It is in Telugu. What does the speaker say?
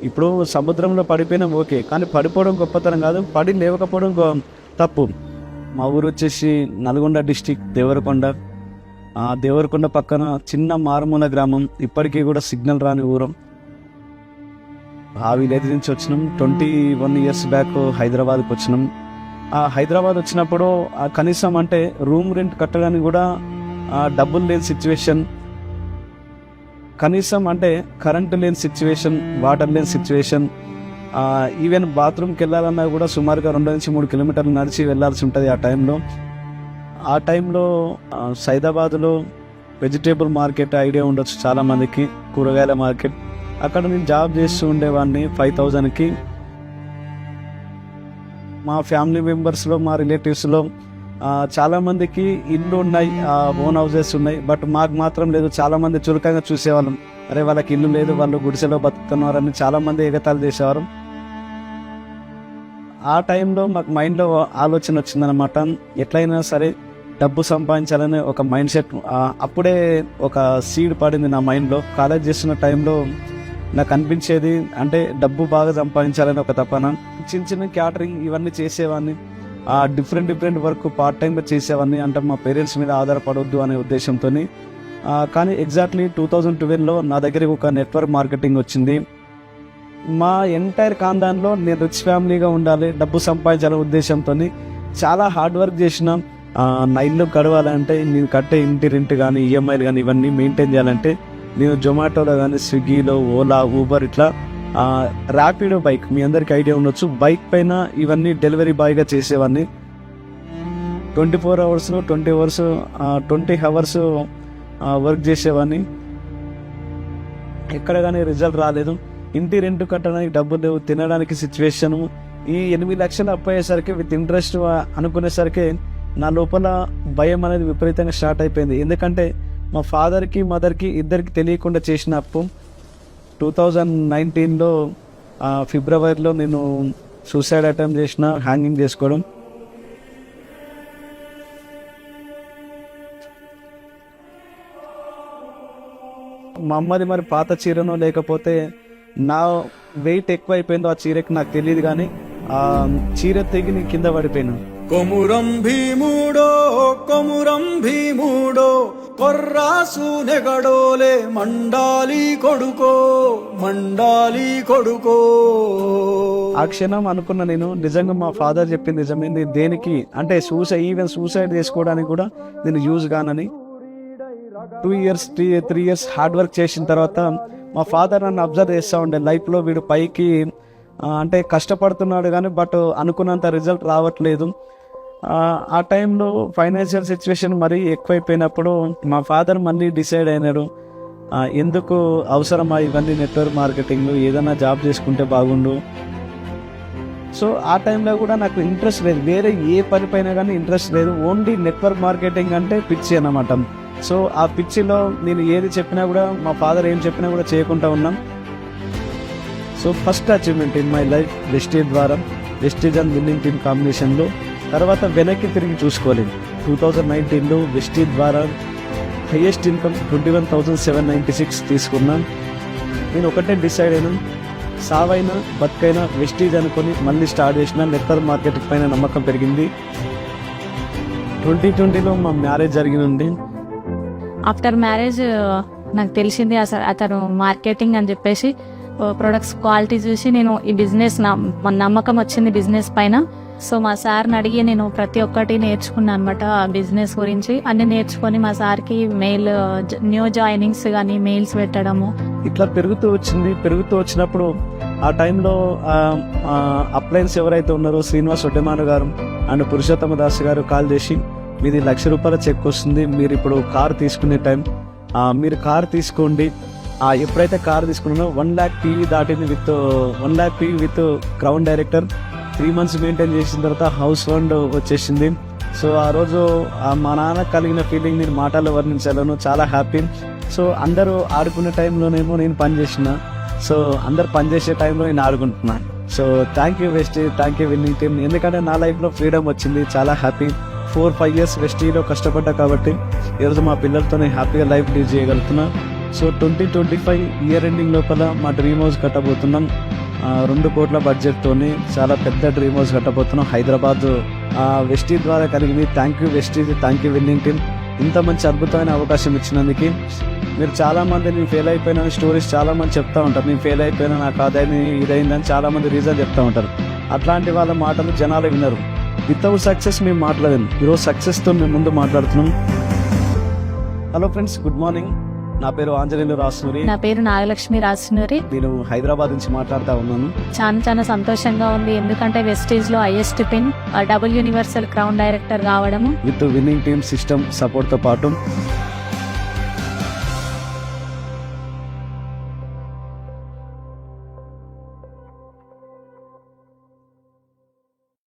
ఇప్పుడు సముద్రంలో పడిపోయినా ఓకే, కానీ పడిపోవడం గొప్పతనం కాదు, పడి లేవకపోవడం తప్పు. మా ఊరు వచ్చేసి నల్గొండ డిస్టిక్ దేవరకొండ. ఆ దేవరకొండ పక్కన చిన్న మారుమూల గ్రామం, ఇప్పటికీ కూడా సిగ్నల్ రాని ఊరం. ఆ విలేజ్ నుంచి వచ్చినాం. 21 years బ్యాక్ హైదరాబాద్కి వచ్చినాం. ఆ హైదరాబాద్ వచ్చినప్పుడు కనీసం అంటే రూమ్ రెంట్ కట్టడానికి కూడా డబ్బులు లేని సిచ్యువేషన్, కనీసం అంటే కరెంటు లేని సిచ్యువేషన్, వాటర్ లేని సిచ్యువేషన్. ఈవెన్ బాత్రూమ్కి వెళ్ళాలన్నా కూడా సుమారుగా 2 నుంచి 3 కిలోమీటర్లు నడిచి వెళ్ళాల్సి ఉంటుంది. ఆ టైంలో సైదాబాద్లో వెజిటేబుల్ మార్కెట్ ఐడియా ఉండొచ్చు చాలామందికి, కూరగాయల మార్కెట్. అక్కడ నేను జాబ్ చేస్తూ ఉండేవాడిని 5,000కి. మా ఫ్యామిలీ మెంబర్స్లో, మా రిలేటివ్స్లో చాలామందికి ఇల్లు ఉన్నాయి, ఓన్ హౌసెస్ ఉన్నాయి, బట్ మాకు మాత్రం లేదు. చాలామంది చురుకంగా చూసేవాళ్ళం, అరే వాళ్ళకి ఇల్లు లేదు, వాళ్ళు గుడిసెలో బతుకుతున్నారని చాలామంది ఎగతాళి చేసేవారు. ఆ టైంలో మాకు మైండ్లో ఆలోచన వచ్చిందనమాట, ఎట్లయినా సరే డబ్బు సంపాదించాలనే ఒక మైండ్ సెట్ అప్పుడే ఒక సీడ్ పడింది నా మైండ్లో. కాలేజ్ చేస్తున్న టైంలో నాకు అనిపించేది అంటే డబ్బు బాగా సంపాదించాలని ఒక తపన. చిన్న చిన్న క్యాటరింగ్ ఇవన్నీ చేసేవాడిని, డిఫరెంట్ వర్క్ పార్ట్ టైంగా చేసేవాడిని, అంటే మా పేరెంట్స్ మీద ఆధారపడవద్దు అనే ఉద్దేశంతో. కానీ ఎగ్జాక్ట్లీ 2012లో నా దగ్గరికి ఒక నెట్వర్క్ మార్కెటింగ్ వచ్చింది. మా ఎంటైర్ ఖాందాన్లో నేను రిచ్ ఫ్యామిలీగా ఉండాలి, డబ్బు సంపాదించాలనే ఉద్దేశంతో చాలా హార్డ్ వర్క్ చేసిన. నా ఇల్లు గడవాలంటే, నేను కట్టే ఇంటి రెంట్ కానీ, ఈఎంఐలు కానీ ఇవన్నీ మెయింటైన్ చేయాలంటే నేను జొమాటోలో కానీ, స్విగ్గీలో, ఓలా, ఊబర్, ఇట్లా ర్యాపిడో బైక్, మీ అందరికి ఐడియా ఉండొచ్చు, బైక్ పైన ఇవన్నీ డెలివరీ బాయ్గా చేసేవాడిని. 24 hours 20 hours వర్క్ చేసేవాడిని. ఎక్కడ కానీ రిజల్ట్ రాలేదు. ఇంటి రెంట్ కట్టడానికి డబ్బులు లేవు, తినడానికి సిచ్యువేషను. ఈ 8 లక్షలు అప్పయ్యేసరికి విత్ ఇంట్రెస్ట్ అనుకునేసరికి నా లోపల భయం అనేది విపరీతంగా స్టార్ట్ అయిపోయింది. ఎందుకంటే మా ఫాదర్కి, మదర్కి ఇద్దరికి తెలియకుండా చేసిన అప్పు. 2019లో ఫిబ్రవరిలో నేను సూసైడ్ అటెంప్ట్ చేసిన, హ్యాంగింగ్ చేసుకోవడం. మా అమ్మది మరి పాత చీరనో లేకపోతే నా వెయిట్ ఎక్కువ అయిపోయిందో ఆ చీరకి నాకు తెలియదు, కానీ ఆ చీర తెగి నేను కింద పడిపోయాను. కొమురం భీముడో కొర్రాసు నెగడోలే మండాలి కొడుకో. ఆ క్షణం అనుకున్నా నేను, నిజంగా మా ఫాదర్ చెప్పింది నిజమైంది. దేనికి అంటే సూసైడ్ చేసుకోవడానికి కూడా నేను యూజ్ కానని. 2 years 3 years హార్డ్ వర్క్ చేసిన తర్వాత మా ఫాదర్ నన్ను అబ్జర్వ్ చేస్తూ ఉండే. లైఫ్లో వీడు పైకి అంటే కష్టపడుతున్నాడు కానీ బట్ అనుకున్నంత రిజల్ట్ రావట్లేదు. ఆ టైంలో ఫైనాన్షియల్ సిచ్యువేషన్ మరీ ఎక్కువైపోయినప్పుడు మా ఫాదర్ మళ్ళీ డిసైడ్ అయినారు, ఎందుకు అవసరమా ఇవన్నీ నెట్వర్క్ మార్కెటింగ్, ఏదైనా జాబ్ చేసుకుంటే బాగుండు. సో ఆ టైంలో కూడా నాకు ఇంట్రెస్ట్ లేదు, వేరే ఏ పని పైన కానీ ఇంట్రెస్ట్ లేదు. ఓన్లీ నెట్వర్క్ మార్కెటింగ్ అంటే పిచ్చి అన్నమాట. సో ఆ పిచ్చిలో నేను ఏది చెప్పినా కూడా, మా ఫాదర్ ఏం చెప్పినా కూడా చేయకుండా ఉన్నాం. So first achievement in my life Vestige and winning team కాంబినేషన్లో. తర్వాత వెనక్కి తిరిగి చూసుకోలేదు. 2019లో వెస్టీజ్ ద్వారా హైయెస్ట్ ఇన్కమ్ 21,796 తీసుకున్నాను. నేను ఒకటే డిసైడ్ అయినా, సావైనా బతుకైనా వెస్టీజ్ అనుకొని మళ్ళీ స్టార్ట్ చేసిన. నెట్వర్క్ మార్కెటింగ్ పైన నమ్మకం పెరిగింది. 2020లో మా మ్యారేజ్ జరిగింది. ఆఫ్టర్ మ్యారేజ్ నాకు తెలిసింది అతను మార్కెటింగ్ అని చెప్పేసి ప్రొడక్ట్స్ క్వాలిటీ చూసి నేను ఈ బిజినెస్ నమ్మకం వచ్చింది బిజినెస్ పైన. సో మా సార్ని అడిగి నేను ప్రతి ఒక్కటి నేర్చుకున్నాను అనమాట బిజినెస్ గురించి. అన్ని నేర్చుకొని మా సార్కి న్యూ జాయినింగ్స్ కానీ మెయిల్స్ పెట్టడము ఇట్లా పెరుగుతూ వచ్చినప్పుడు ఆ టైంలో అప్లయన్స్ ఎవరైతే ఉన్నారో శ్రీనివాస్ ఒడ్డెమాను గారు అండ్ పురుషోత్తమ దాస్ గారు కాల్ చేసి, మీది ₹1,00,000 చెక్ వస్తుంది, మీరు ఇప్పుడు కార్ తీసుకునే టైం, మీరు కార్ తీసుకోండి. ఎప్పుడైతే కార్ తీసుకున్నానో 1 lakh PV దాటింది. 1 lakh PV with crown director. 3 months maintain చేసిన తర్వాత హౌస్ ఫండ్ వచ్చేసింది. సో ఆ రోజు మా నాన్న కలిగిన ఫీలింగ్ నేను మాటల్లో వర్ణించలేను, చాలా హ్యాపీ. సో అందరూ ఆడుకునే టైంలోనేమో నేను పనిచేసిన, సో అందరు పనిచేసే టైంలో నేను ఆడుకుంటున్నాను. So thank you Vestige, thank you winning team. ఎందుకంటే నా లైఫ్లో ఫ్రీడమ్ వచ్చింది, చాలా హ్యాపీ. 4-5 years వెస్టీలో కష్టపడ్డా కాబట్టి ఈరోజు మా పిల్లలతోనే హ్యాపీగా లైఫ్ లీడ్ చేయగలుగుతున్నా. సో 2025 ఇయర్ ఎండింగ్ లోపల మా డ్రీమ్ హౌస్ కట్టబోతున్నాం. 2 కోట్ల బడ్జెట్తోని చాలా పెద్ద డ్రీమ్ హౌస్ కట్టబోతున్నాం హైదరాబాద్ వెస్టీజ్ ద్వారా కలిగింది. Thank you Vestige, thank you winning team. ఇంత మంచి అద్భుతమైన అవకాశం ఇచ్చినందుకు. మీరు చాలా మంది నేను ఫెయిల్ అయిపోయిన స్టోరీస్ చాలా మంది చెప్తా ఉంటారు. నేను ఫెయిల్ అయిపోయినా, నాకు అదైంది ఇదైందని చాలా మంది రీజన్ చెప్తా ఉంటారు. అట్లాంటి వాళ్ళ మాటలు జనాలు విన్నారు. వితౌట్ సక్సెస్ మేము మాట్లాడాము, ఈరోజు సక్సెస్తో మేము ముందు మాట్లాడుతున్నాం. Hello friends, good morning. నా పేరు ఆంజనేయులు రాసనూరి. నా పేరు నాగలక్ష్మి రాజనూరి. నేను హైదరాబాద్ నుంచి మాట్లాడుతూ ఉన్నాను. చాలా సంతోషంగా ఉంది, ఎందుకంటే వెస్టేజ్ లో highest pin double universal crown director కావడము with winning team system support తో పాటు